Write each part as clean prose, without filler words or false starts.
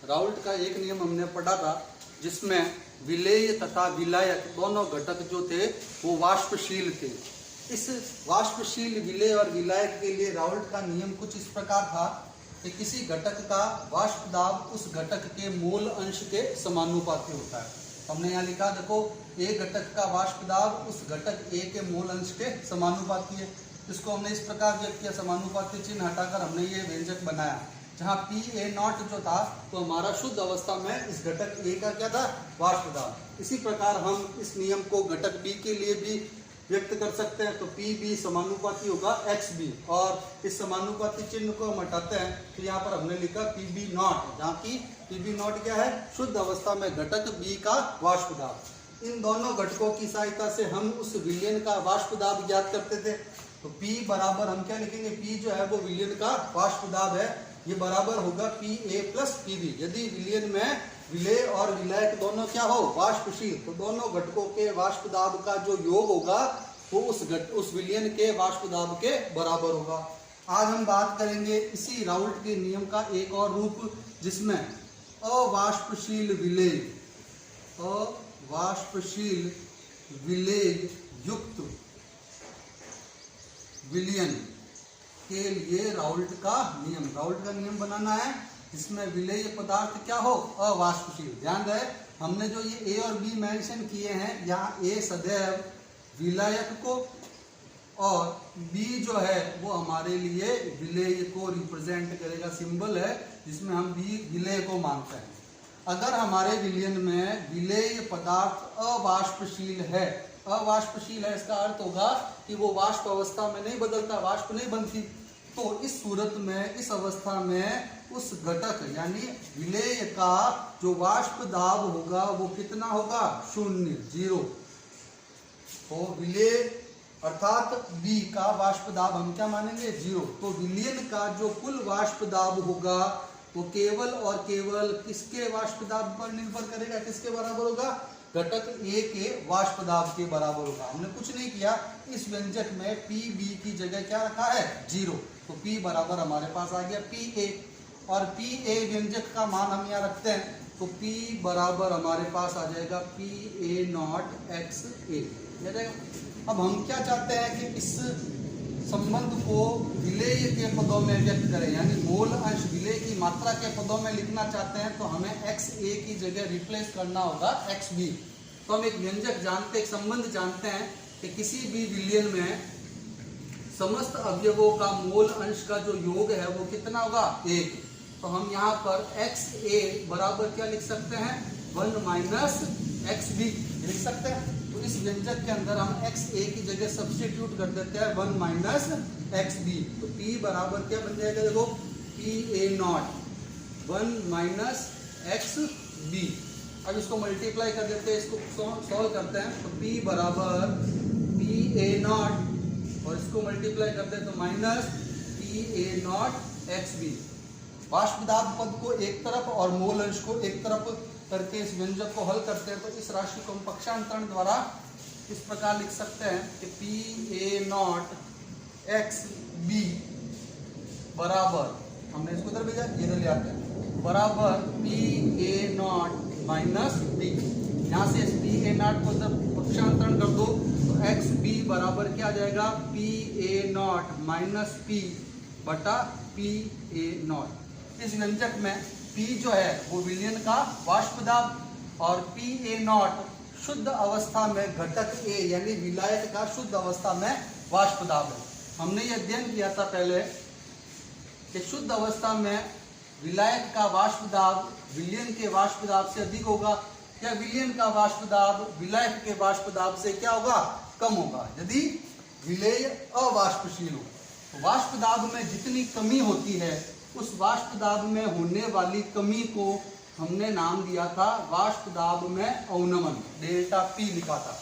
Raoult का एक नियम हमने पढ़ा था जिसमें विलेय तथा विलायक दोनों घटक जो थे वो वाष्पशील थे। इस वाष्पशील विलेय और विलायक के लिए राउल्ट का नियम कुछ इस प्रकार था कि किसी घटक का वाष्प दाब उस घटक के मूल अंश के समानुपाती होता है। हमने यहाँ लिखा, देखो, एक घटक का वाष्प दाब उस घटक ए के मूल अंश के समानुपाती है। इसको हमने इस प्रकार व्यक्त किया, समानुपाती चिन्ह हटाकर हमने ये व्यंजक बनाया, जहाँ पी ए नॉट जो था तो हमारा शुद्ध अवस्था में इस घटक ए का क्या था, वाष्प दाब। इसी प्रकार हम इस नियम को घटक बी के लिए भी व्यक्त कर सकते हैं। तो पी बी समानुपाती होगा एक्स बी, और इस समानुपाती चिन्ह को हम हटाते हैं तो यहाँ पर हमने लिखा पी बी नॉट, जहाँ की पी बी नॉट क्या है, शुद्ध अवस्था में घटक बी का वाष्प दाब। इन दोनों घटकों की सहायता से हम उस विलयन का वाष्प दाब ज्ञात करते थे। तो P बराबर हम क्या लिखेंगे, P जो है वो विलयन का वाष्प दाब है, ये बराबर होगा P A plus P B. यदि विलयन में विलेय और विलायक दोनों क्या हो, वाष्पशील, तो दोनों घटकों के वाष्प दाब का जो योग होगा वो उस विलयन के वाष्प दाब के बराबर होगा। आज हम बात करेंगे इसी राउल्ट के नियम का एक और रूप, जिसमें अवाष्पशील विलेय युक्त विलयन के लिए राउल्ट का नियम बनाना है, जिसमें विलेय पदार्थ क्या हो, अवाष्पशील। ध्यान रहे, हमने जो ये ए और बी मेंशन किए हैं, यहाँ ए सदैव विलायक को और बी जो है वो हमारे लिए विलेय को रिप्रेजेंट करेगा, सिंबल है जिसमें हम बी विलेय को मानते हैं। अगर हमारे विलयन में विलेय पदार्थ अवाष्पशील है, इसका अर्थ होगा कि वो वाष्प अवस्था में नहीं बदलता, वाष्प नहीं बनती। तो इस सूरत में, इस अवस्था में उस घटक यानी विलेय का जो वाष्प दाब होगा वो कितना होगा, 0। तो विलेय अर्थात बी का वाष्प दाब हम क्या मानेंगे, 0। तो विलयन का जो कुल वाष्प दाब होगा वो केवल और केवल किसके वाष्प दाब पर निर्भर करेगा, किसके बराबर होगा, घटक ए के वाष्प दाब के बराबर होगा। हमने कुछ नहीं किया, इस व्यंजक में पी बी की जगह क्या रखा है, 0। तो पी बराबर हमारे पास आ गया पी ए, और पी ए व्यंजक का मान हम यहाँ रखते हैं, तो पी बराबर हमारे पास आ जाएगा पी ए नॉट एक्स ए। अब हम क्या चाहते हैं कि इस संबंध को विलेय के पदों में व्यक्त करें, यानी मूल अंश विलेय की मात्रा के पदों में लिखना चाहते हैं, तो हमें एक्स ए की जगह रिप्लेस करना होगा एक्स बी। तो हम एक व्यंजक जानते, एक संबंध जानते हैं कि किसी भी विलयन में समस्त अवयवों का मूल अंश का जो योग है वो कितना होगा, 1। तो हम यहाँ पर एक्स ए बराबर क्या लिख सकते हैं, 1 माइनस एक्स बी लिख सकते हैं। तो इस व्यंजक के अंदर हम एक्स ए की जगह सब्स्टिट्यूट कर देते हैं 1 माइनस एक्स बी। तो पी बराबर क्या बन जाएगा, देखो, P A nought 1 minus X B. अब इसको मल्टीप्लाई कर देते हैं, इसको सॉल्व करते हैं, तो पी बराबर पी ए नॉट और इसको मल्टीप्लाई करते हैं तो minus P A nought X B. वाष्प दाब पद को एक तरफ और मूल अंश को एक तरफ करके इस व्यंजक को हल करते हैं, तो इस राशि को हम पक्षांतरण द्वारा इस प्रकार लिख सकते हैं कि P A nought X B बराबर, हमने इसको इधर भेजा, इधर ले आते हैं, बराबर P A nought minus B. यहाँ से इस पी ए नॉट को जब पक्षांतरण कर दो तो एक्स बी बराबर क्या आ जाएगा, P A nought minus P बटा पी ए नॉट। इस व्यंजक में P जो है वो विलयन का वाष्प दाब और पी ए नॉट शुद्ध अवस्था में घटक A यानी विलायक का शुद्ध अवस्था में वाष्प दाब है। हमने ये अध्ययन किया था पहले कि शुद्ध अवस्था में विलायक का वाष्प दाब विलयन के वाष्प दाब से अधिक होगा, या विलयन का वाष्प दाब विलायक के वाष्प दाब से क्या होगा, कम होगा, यदि विलेय अवाष्पशील हो। तो वाष्प दाब में जितनी कमी होती है उस वाष्प दाब में होने वाली कमी को हमने नाम दिया था वाष्प दाब में अवनमन, डेल्टा पी लिखा था।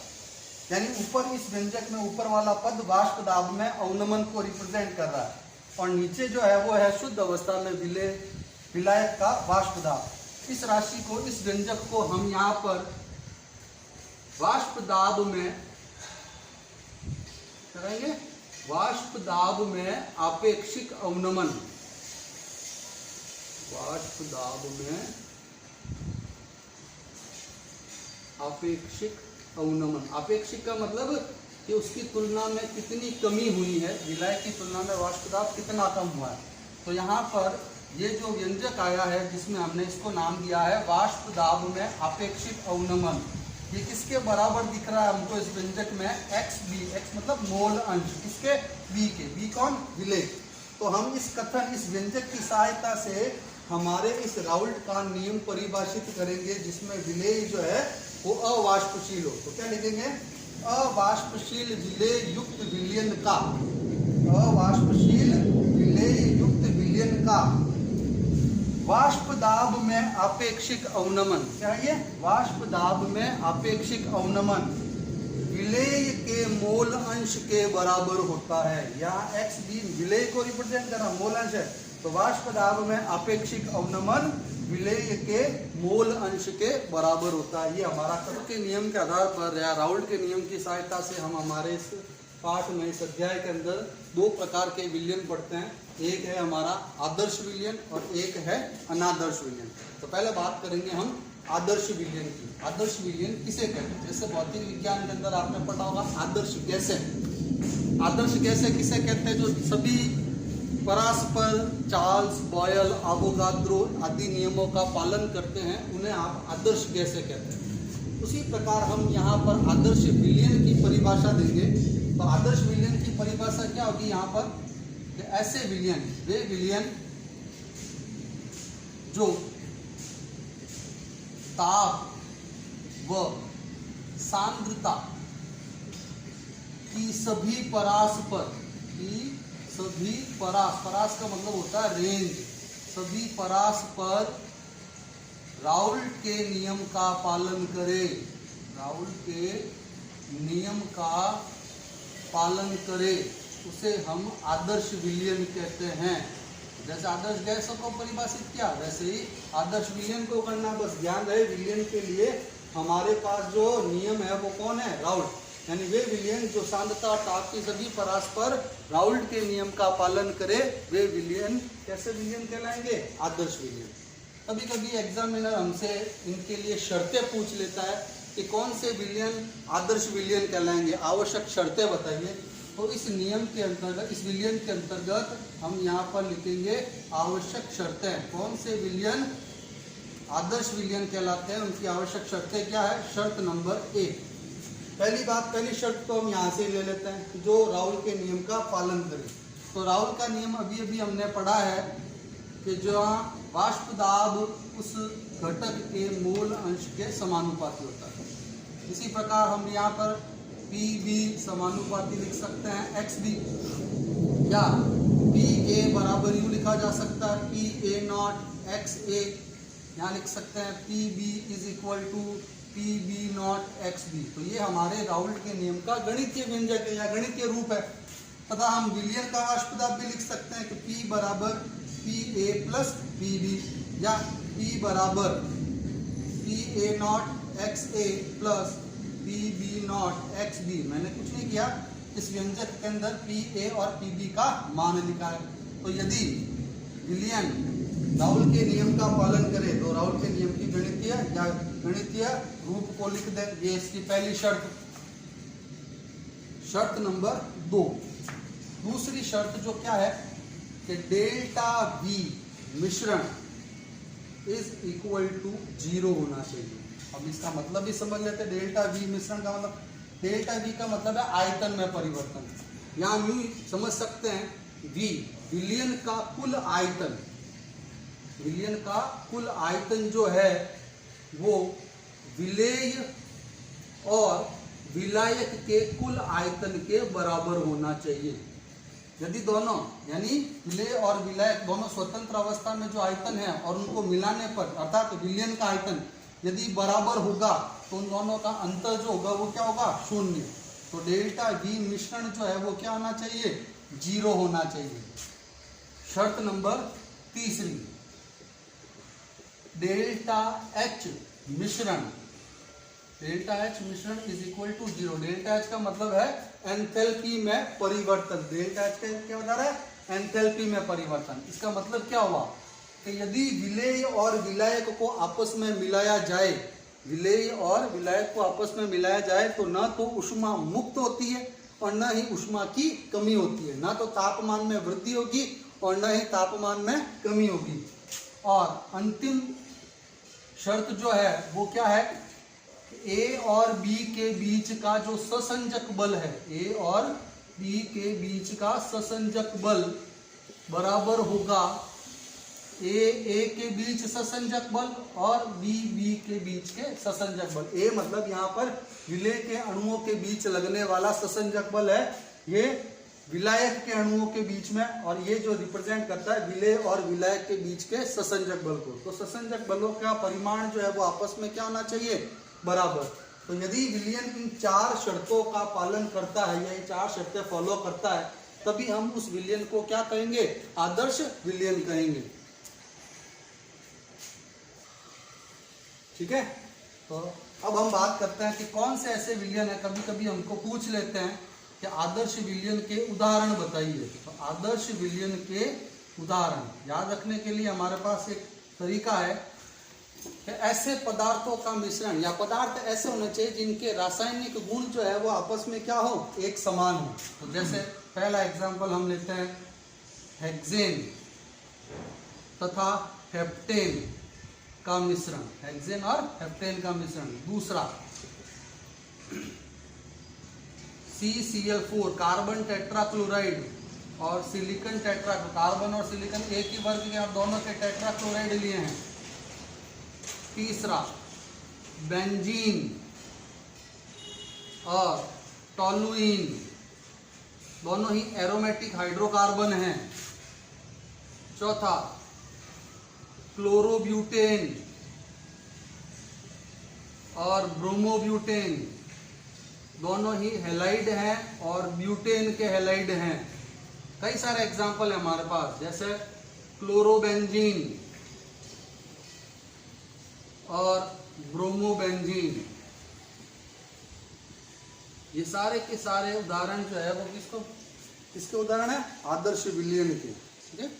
यानी ऊपर इस व्यंजक में ऊपर वाला पद वाष्प दाब में अवनमन को रिप्रेजेंट कर रहा है, और नीचे जो है वो है शुद्ध अवस्था में विलायक का वाष्प दाब। इस राशि को, इस व्यंजक को हम यहाँ पर वाष्प दाब में करेंगे, वाष्प दाब में आपेक्षिक अवनमन, वाष्प दाब में आपेक्षिक अवनमन। आपेक्षिक का मतलब कि उसकी तुलना में कितनी कमी हुई है, विलय की तुलना में वाष्प दाब कितना कम हुआ है। तो यहाँ पर ये जो व्यंजक आया है जिसमें हमने इसको नाम दिया है वाष्प दाब में आपेक्षिक अवनमन, ये किसके बराबर दिख रहा है हमको इस व्यंजक में, XB, x मतलब मोल अंश, किसके, B के। B कौन, विलेय। तो हम इस कथन, इस व्यंजक की सहायता से हमारे इस राउल्ट का नियम परिभाषित करेंगे जिसमें विलेय जो है वो अवाष्पशील हो। तो क्या लिखेंगे, अवाष्पशील विलेय युक्त विलयन का, अवाष्पशील विलेय युक्त विलयन का वाष्प दाब में आपेक्षिक अवनमन, क्या ये, वाष्प दाब में आपेक्षिक अवनमन विलेय के मोल अंश के बराबर होता है। यहाँ XB विलेय को रिप्रेजेंट कर रहा, मोल अंश है, तो वाष्प दाब में आपेक्षिक अवनमन विलेय के मोल अंश के बराबर होता है। ये हमारा कब के नियम के आधार पर या राउल्ट के नियम की सहायता से हम हमारे इस पाठ में, इस अध्याय के अंदर दो प्रकार के विलयन पढ़ते हैं। एक है हमारा आदर्श विलयन और एक है अनादर्श विलयन। तो पहले बात करेंगे हम आदर्श विलयन की। आदर्श विलयन किसे कहते हैं, जैसे भौतिक विज्ञान के अंदर आपने पढ़ा होगा आदर्श गैसें। आदर्श गैसें किसे कहते हैं, जो सभी परस्पर, चार्ल्स, बॉयल, एवोगाड्रो आदि नियमों का पालन करते हैं, उन्हें आप आदर्श गैसें कहते हैं। उसी प्रकार हम यहाँ पर आदर्श विलयन की परिभाषा देंगे। तो आदर्श विलयन की परिभाषा क्या होगी यहाँ पर, कि ऐसे विलयन, वे विलयन जो ताप व सांद्रता की सभी परास्पर, की सभी परास का मतलब होता है रेंज, सभी परास्पर राउल्ट के नियम का पालन करे, राउल्ट के नियम का पालन करे, उसे हम आदर्श विलयन कहते हैं। जैसे आदर्श गैसों को परिभाषित किया, वैसे ही आदर्श विलयन को करना। बस ध्यान रहे, विलयन के लिए हमारे पास जो नियम है वो कौन है, राउल्ट। यानी वे विलयन जो सांद्रता ताप की सभी परस्पर राउल्ट के नियम का पालन करे, वे विलयन कैसे विलयन कहलाएंगे, आदर्श विलयन। कभी कभी एग्जामिनर हमसे इनके लिए शर्तें पूछ लेता है कि कौन से विलयन आदर्श विलयन कहलाएंगे, आवश्यक शर्तें बताइए। तो इस नियम के अंतर्गत, इस विलयन के अंतर्गत हम यहाँ पर लिखेंगे आवश्यक शर्तें। कौन से विलयन आदर्श विलयन कहलाते हैं, उनकी आवश्यक शर्तें क्या है। शर्त नंबर 1, पहली बात, पहली शर्त तो हम यहाँ से ले लेते हैं, जो राउल्ट के नियम का पालन करे। तो राउल्ट का नियम अभी अभी हमने पढ़ा है कि जहाँ वाष्प दाब उस घटक के मोल अंश के समानुपाती होता है। इसी प्रकार हम यहाँ पर PB समानुपाती लिख सकते हैं XB, या PA बराबर यूं लिखा जा सकता है PA0 XA। यहाँ लिख सकते हैं PB is equal to PB0 XB। तो ये हमारे राउल्ट के नियम का गणितीय व्यंजक है या गणितीय रूप है। तथा हम विलयन का वाष्प दाब भी लिख सकते हैं कि P बराबर PA प्लस PB, या P बराबर PA0 XA plus PB0 XB। मैंने कुछ नहीं किया, इस व्यंजक के अंदर PA और PB का मान लिखा है। तो यदि विलयन राउल्ट के नियम का पालन करे तो राउल्ट के नियम की गणितीय रूप को लिख दें। ये इसकी पहली शर्त। शर्त नंबर 2, दूसरी शर्त जो क्या है कि डेल्टा V मिश्रण इज इक्वल टू 0 होना चाहिए। अब इसका मतलब भी समझ लेते हैं। डेल्टा V मिश्रण का मतलब, डेल्टा V का मतलब है आयतन में परिवर्तन। यहाँ यूं समझ सकते हैं, V विलयन का कुल आयतन, विलयन का कुल आयतन जो है वो विलेय और विलायक के कुल आयतन के बराबर होना चाहिए। यदि दोनों, यानी विलेय और विलायक दोनों स्वतंत्र अवस्था में जो आयतन है और उनको मिलाने पर, अर्थात विलयन का आयतन यदि बराबर होगा तो उन दोनों का अंतर जो होगा वो क्या होगा, 0। तो डेल्टा V मिश्रण जो है वो क्या होना चाहिए, 0 होना चाहिए। शर्त नंबर 3, डेल्टा H मिश्रण, डेल्टा H मिश्रण is equal to 0। Delta H का मतलब है एंथैल्पी में परिवर्तन। डेल्टा H का क्या बता रहा है, एंथैल्पी में परिवर्तन। इसका मतलब क्या हुआ कि यदि विलेय और विलायक को आपस में मिलाया जाए विलेय और विलायक को आपस में मिलाया जाए तो न तो ऊष्मा मुक्त होती है और न ही ऊष्मा की कमी होती है, ना तो तापमान में वृद्धि होगी और न ही तापमान में कमी होगी। और अंतिम शर्त जो है वो क्या है, ए और बी के बीच का जो ससंजक बल है, ए और बी के बीच का ससंजक बल बराबर होगा ए के बीच ससंजक बल और बी के बीच के ससंजक बल। ए मतलब यहाँ पर विलेय के अणुओं के बीच लगने वाला ससंजक बल है, ये विलायक के अणुओं के बीच में, और ये जो रिप्रेजेंट करता है विलेय और विलायक के बीच के ससंजक बल को। तो ससंजक बलों का परिमाण जो है वो आपस में क्या होना चाहिए, बराबर। तो यदि विलयन इन 4 शर्तों का पालन करता है या ये 4 शर्तें फॉलो करता है, तभी हम उस विलयन को क्या कहेंगे, आदर्श विलयन कहेंगे। ठीक है। तो अब हम बात करते हैं कि कौन से ऐसे विलयन है, कभी कभी हमको पूछ लेते हैं कि आदर्श विलयन के उदाहरण बताइए। तो आदर्श विलयन के उदाहरण याद रखने के लिए हमारे पास एक तरीका है कि ऐसे पदार्थों का मिश्रण या पदार्थ ऐसे होने चाहिए जिनके रासायनिक गुण जो है वो आपस में क्या हो, एक समान हो। तो जैसे पहला एग्जांपल हम लेते हैं हेक्सेन तथा हेप्टेन का मिश्रण, हेक्सेन और हेप्टेन का मिश्रण। दूसरा CCl4 कार्बन टेट्राक्लोराइड और सिलिकॉन टेट्रा, कार्बन और सिलिकॉन एक ही वर्ग के, आप दोनों के टेट्राक्लोराइड लिए हैं। तीसरा बेंजीन और टोलुइन, दोनों ही एरोमेटिक हाइड्रोकार्बन हैं। चौथा क्लोरोब्यूटेन और ब्रोमोब्यूटेन, दोनों ही हैलाइड हैं और ब्यूटेन के हैलाइड हैं। कई सारे एग्जाम्पल है हमारे पास, जैसे क्लोरोबेंजीन और ब्रोमोबेंजीन। ये सारे के सारे उदाहरण जो है वो किसके उदाहरण है, आदर्श विलयन के। ठीक है।